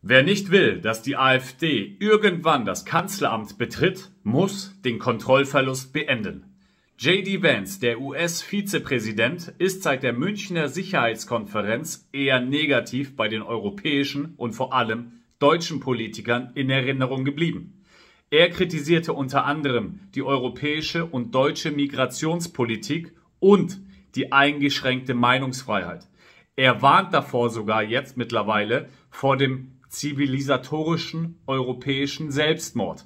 Wer nicht will, dass die AfD irgendwann das Kanzleramt betritt, muss den Kontrollverlust beenden. J.D. Vance, der US-Vizepräsident, ist seit der Münchner Sicherheitskonferenz eher negativ bei den europäischen und vor allem deutschen Politikern in Erinnerung geblieben. Er kritisierte unter anderem die europäische und deutsche Migrationspolitik und die eingeschränkte Meinungsfreiheit. Er warnt davor sogar jetzt mittlerweile vor dem zivilisatorischen europäischen Selbstmord.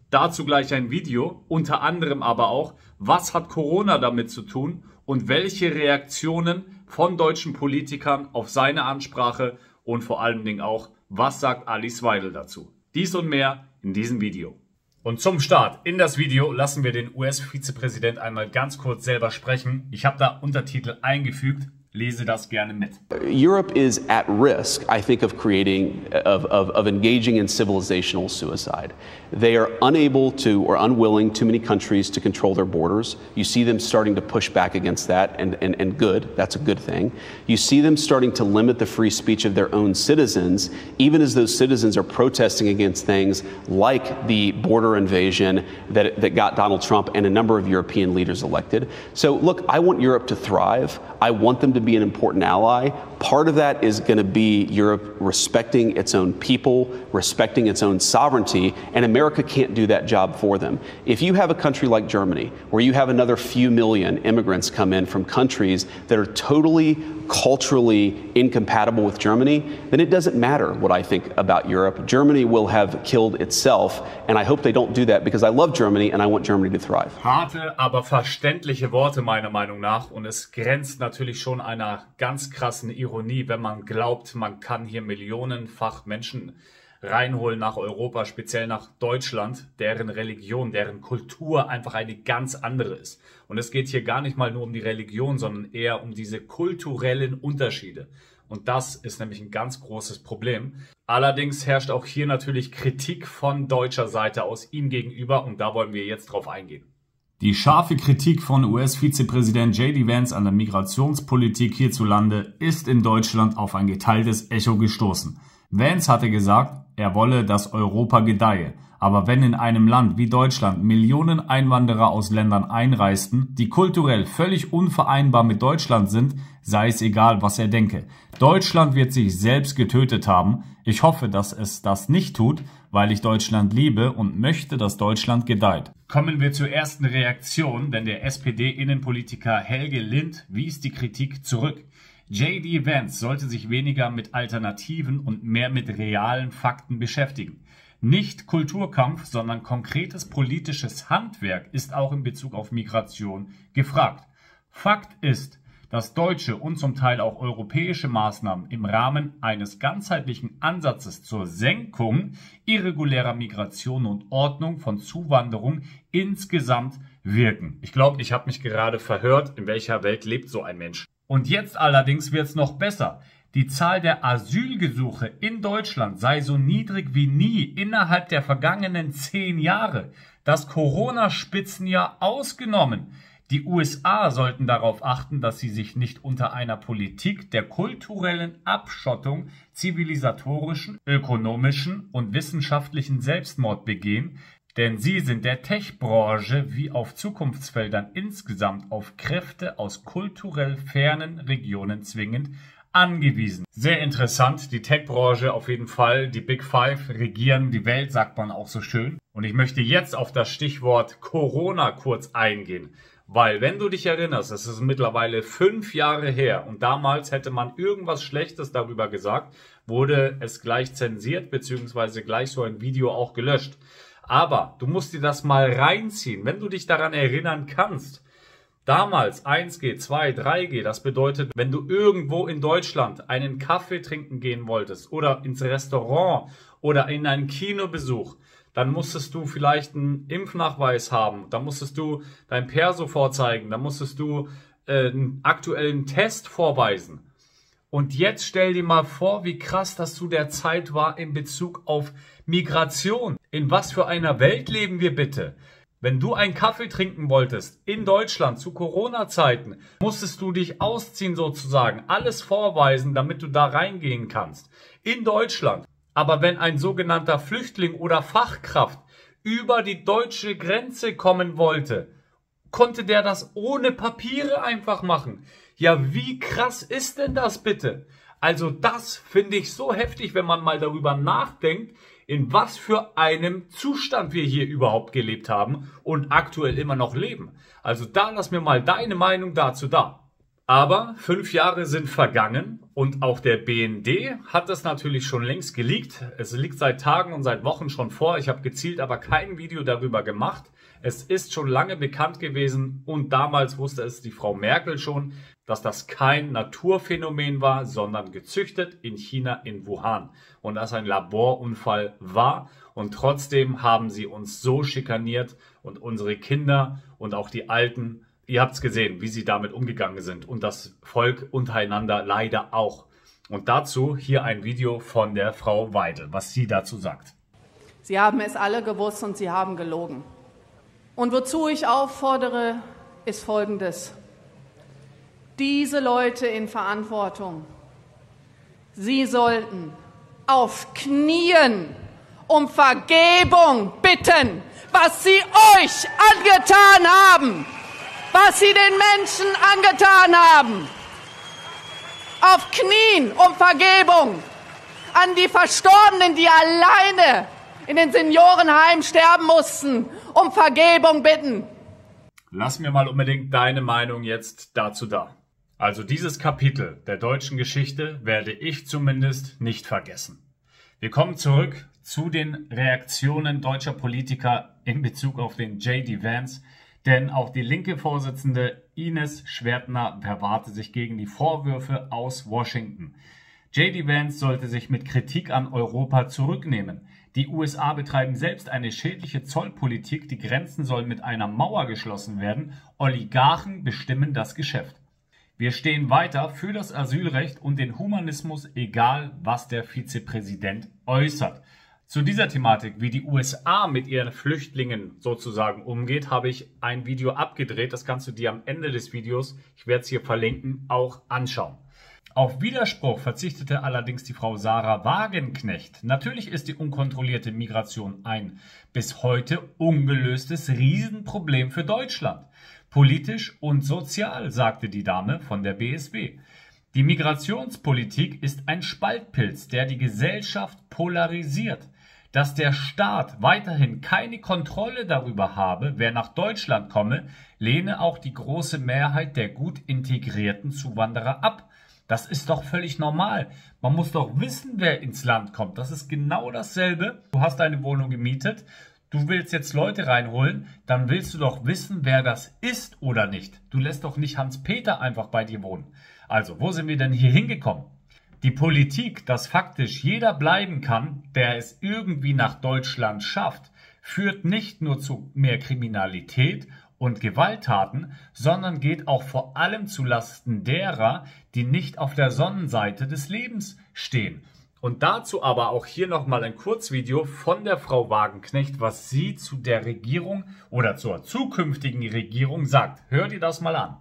Dazu gleich ein Video, unter anderem aber auch, was hat Corona damit zu tun und welche Reaktionen von deutschen Politikern auf seine Ansprache und vor allen Dingen auch, was sagt Alice Weidel dazu. Dies und mehr in diesem Video. Und zum Start in das Video lassen wir den US-Vizepräsident einmal ganz kurz selber sprechen. Ich habe da Untertitel eingefügt. Lese das gerne mit. Europe is at risk, I think, of engaging in civilizational suicide. They are unable to or unwilling, too many countries, to control their borders. You see them starting to push back against that, and good, that's a good thing. You see them starting to limit the free speech of their own citizens, even as those citizens are protesting against things like the border invasion that got Donald Trump and a number of European leaders elected. So look, I want Europe to thrive. I want them to be an important ally. Part of that is going to be Europe respecting its own people, respecting its own sovereignty, and America can't do that job for them. If you have a country like Germany, where you have another few million immigrants come in from countries that are totally culturally incompatible with Germany, then it doesn't matter what I think about Europe. Germany will have killed itself, and I hope they don't do that because I love Germany and I want Germany to thrive. Harte, aber verständliche Worte meiner Meinung nach, und es grenzt natürlich schon einer ganz krassen Ironie, wenn man glaubt, man kann hier millionenfach Menschen reinholen nach Europa, speziell nach Deutschland, deren Religion, deren Kultur einfach eine ganz andere ist. Und es geht hier gar nicht mal nur um die Religion, sondern eher um diese kulturellen Unterschiede. Und das ist nämlich ein ganz großes Problem. Allerdings herrscht auch hier natürlich Kritik von deutscher Seite aus ihm gegenüber und da wollen wir jetzt drauf eingehen. Die scharfe Kritik von US-Vizepräsident J.D. Vance an der Migrationspolitik hierzulande ist in Deutschland auf ein geteiltes Echo gestoßen. Vance hatte gesagt, er wolle, dass Europa gedeihe. Aber wenn in einem Land wie Deutschland Millionen Einwanderer aus Ländern einreisten, die kulturell völlig unvereinbar mit Deutschland sind, sei es egal, was er denke. Deutschland wird sich selbst getötet haben. Ich hoffe, dass es das nicht tut, weil ich Deutschland liebe und möchte, dass Deutschland gedeiht. Kommen wir zur ersten Reaktion, denn der SPD-Innenpolitiker Helge Lind wies die Kritik zurück. J.D. Vance sollte sich weniger mit Alternativen und mehr mit realen Fakten beschäftigen. Nicht Kulturkampf, sondern konkretes politisches Handwerk ist auch in Bezug auf Migration gefragt. Fakt ist, dass deutsche und zum Teil auch europäische Maßnahmen im Rahmen eines ganzheitlichen Ansatzes zur Senkung irregulärer Migration und Ordnung von Zuwanderung insgesamt wirken. Ich glaube, ich habe mich gerade verhört, in welcher Welt lebt so ein Mensch. Und jetzt allerdings wird es noch besser. Die Zahl der Asylgesuche in Deutschland sei so niedrig wie nie innerhalb der vergangenen 10 Jahre. Das Corona-Spitzenjahr ausgenommen. Die USA sollten darauf achten, dass sie sich nicht unter einer Politik der kulturellen Abschottung, zivilisatorischen, ökonomischen und wissenschaftlichen Selbstmord begehen, denn sie sind der Tech-Branche wie auf Zukunftsfeldern insgesamt auf Kräfte aus kulturell fernen Regionen zwingend angewiesen. Sehr interessant, die Tech-Branche auf jeden Fall, die Big Five regieren die Welt, sagt man auch so schön. Und ich möchte jetzt auf das Stichwort Corona kurz eingehen. Weil, wenn du dich erinnerst, es ist mittlerweile 5 Jahre her und damals hätte man irgendwas Schlechtes darüber gesagt, wurde es gleich zensiert bzw. gleich so ein Video auch gelöscht. Aber du musst dir das mal reinziehen, wenn du dich daran erinnern kannst. Damals 1G, 2, 3G, das bedeutet, wenn du irgendwo in Deutschland einen Kaffee trinken gehen wolltest oder ins Restaurant oder in einen Kinobesuch, dann musstest du vielleicht einen Impfnachweis haben, dann musstest du dein Perso vorzeigen, dann musstest du einen aktuellen Test vorweisen. Und jetzt stell dir mal vor, wie krass das zu der Zeit war in Bezug auf Migration. In was für einer Welt leben wir bitte? Wenn du einen Kaffee trinken wolltest in Deutschland zu Corona-Zeiten, musstest du dich ausziehen sozusagen, alles vorweisen, damit du da reingehen kannst. In Deutschland. Aber wenn ein sogenannter Flüchtling oder Fachkraft über die deutsche Grenze kommen wollte, konnte der das ohne Papiere einfach machen. Ja, wie krass ist denn das bitte? Also das finde ich so heftig, wenn man mal darüber nachdenkt, in was für einem Zustand wir hier überhaupt gelebt haben und aktuell immer noch leben. Also da lass mir mal deine Meinung dazu da. Aber 5 Jahre sind vergangen und auch der BND hat es natürlich schon längst geleakt. Es liegt seit Tagen und seit Wochen schon vor. Ich habe gezielt aber kein Video darüber gemacht. Es ist schon lange bekannt gewesen und damals wusste es die Frau Merkel schon, dass das kein Naturphänomen war, sondern gezüchtet in China in Wuhan. Und das ein Laborunfall war. Und trotzdem haben sie uns so schikaniert und unsere Kinder und auch die Alten, ihr habt es gesehen, wie sie damit umgegangen sind und das Volk untereinander leider auch. Und dazu hier ein Video von der Frau Weidel, was sie dazu sagt. Sie haben es alle gewusst und sie haben gelogen. Und wozu ich auffordere, ist Folgendes. Diese Leute in Verantwortung, sie sollten auf Knien um Vergebung bitten, was sie euch angetan haben, was sie den Menschen angetan haben. Auf Knien um Vergebung an die Verstorbenen, die alleine in den Seniorenheimen sterben mussten, um Vergebung bitten. Lass mir mal unbedingt deine Meinung jetzt dazu da. Also dieses Kapitel der deutschen Geschichte werde ich zumindest nicht vergessen. Wir kommen zurück zu den Reaktionen deutscher Politiker in Bezug auf den J.D. Vance, denn auch die linke Vorsitzende Ines Schwertner verwahrte sich gegen die Vorwürfe aus Washington. J.D. Vance sollte sich mit Kritik an Europa zurücknehmen. Die USA betreiben selbst eine schädliche Zollpolitik, die Grenzen sollen mit einer Mauer geschlossen werden, Oligarchen bestimmen das Geschäft. Wir stehen weiter für das Asylrecht und den Humanismus, egal was der Vizepräsident äußert. Zu dieser Thematik, wie die USA mit ihren Flüchtlingen sozusagen umgeht, habe ich ein Video abgedreht. Das kannst du dir am Ende des Videos, ich werde es hier verlinken, auch anschauen. Auf Widerspruch verzichtete allerdings die Frau Sarah Wagenknecht. Natürlich ist die unkontrollierte Migration ein bis heute ungelöstes Riesenproblem für Deutschland. Politisch und sozial, sagte die Dame von der BSW. Die Migrationspolitik ist ein Spaltpilz, der die Gesellschaft polarisiert. Dass der Staat weiterhin keine Kontrolle darüber habe, wer nach Deutschland komme, lehne auch die große Mehrheit der gut integrierten Zuwanderer ab. Das ist doch völlig normal. Man muss doch wissen, wer ins Land kommt. Das ist genau dasselbe. Du hast eine Wohnung gemietet, du willst jetzt Leute reinholen, dann willst du doch wissen, wer das ist oder nicht. Du lässt doch nicht Hans-Peter einfach bei dir wohnen. Also, wo sind wir denn hier hingekommen? Die Politik, dass faktisch jeder bleiben kann, der es irgendwie nach Deutschland schafft, führt nicht nur zu mehr Kriminalität und Gewalttaten, sondern geht auch vor allem zu Lasten derer, die nicht auf der Sonnenseite des Lebens stehen. Und dazu aber auch hier nochmal ein Kurzvideo von der Frau Wagenknecht, was sie zu der Regierung oder zur zukünftigen Regierung sagt. Hör dir das mal an.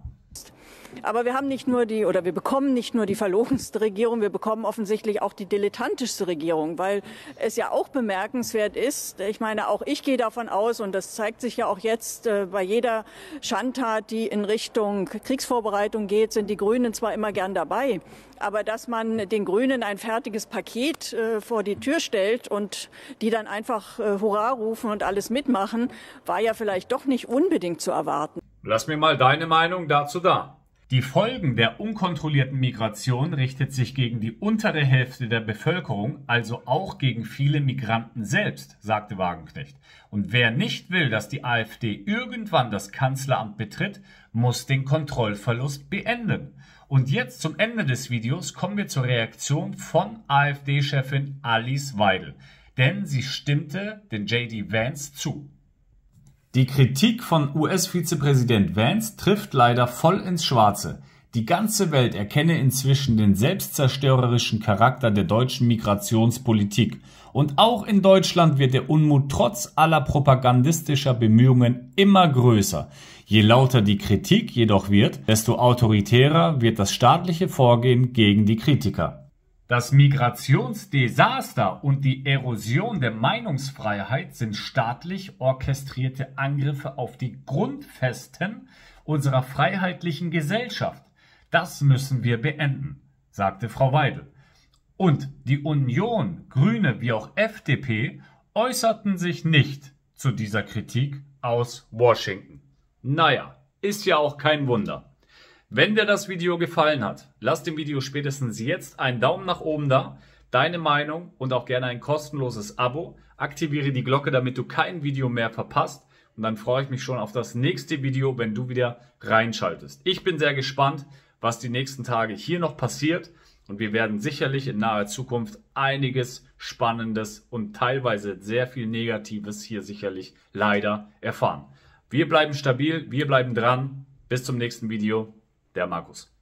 Aber wir haben nicht nur wir bekommen nicht nur die verlogenste Regierung, wir bekommen offensichtlich auch die dilettantischste Regierung, weil es ja auch bemerkenswert ist, ich meine, auch ich gehe davon aus, und das zeigt sich ja auch jetzt bei jeder Schandtat, die in Richtung Kriegsvorbereitung geht, sind die Grünen zwar immer gern dabei, aber dass man den Grünen ein fertiges Paket vor die Tür stellt und die dann einfach Hurra rufen und alles mitmachen, war ja vielleicht doch nicht unbedingt zu erwarten. Lass mir mal deine Meinung dazu da. Die Folgen der unkontrollierten Migration richtet sich gegen die untere Hälfte der Bevölkerung, also auch gegen viele Migranten selbst, sagte Wagenknecht. Und wer nicht will, dass die AfD irgendwann das Kanzleramt betritt, muss den Kontrollverlust beenden. Und jetzt zum Ende des Videos kommen wir zur Reaktion von AfD-Chefin Alice Weidel, denn sie stimmte den J.D. Vance zu. Die Kritik von US-Vizepräsident Vance trifft leider voll ins Schwarze. Die ganze Welt erkenne inzwischen den selbstzerstörerischen Charakter der deutschen Migrationspolitik. Und auch in Deutschland wird der Unmut trotz aller propagandistischer Bemühungen immer größer. Je lauter die Kritik jedoch wird, desto autoritärer wird das staatliche Vorgehen gegen die Kritiker. Das Migrationsdesaster und die Erosion der Meinungsfreiheit sind staatlich orchestrierte Angriffe auf die Grundfesten unserer freiheitlichen Gesellschaft. Das müssen wir beenden, sagte Frau Weidel. Und die Union, Grüne wie auch FDP äußerten sich nicht zu dieser Kritik aus Washington. Naja, ist ja auch kein Wunder. Wenn dir das Video gefallen hat, lass dem Video spätestens jetzt einen Daumen nach oben da, deine Meinung und auch gerne ein kostenloses Abo. Aktiviere die Glocke, damit du kein Video mehr verpasst. Und dann freue ich mich schon auf das nächste Video, wenn du wieder reinschaltest. Ich bin sehr gespannt, was die nächsten Tage hier noch passiert. Und wir werden sicherlich in naher Zukunft einiges Spannendes und teilweise sehr viel Negatives hier sicherlich leider erfahren. Wir bleiben stabil, wir bleiben dran. Bis zum nächsten Video. Der Markus.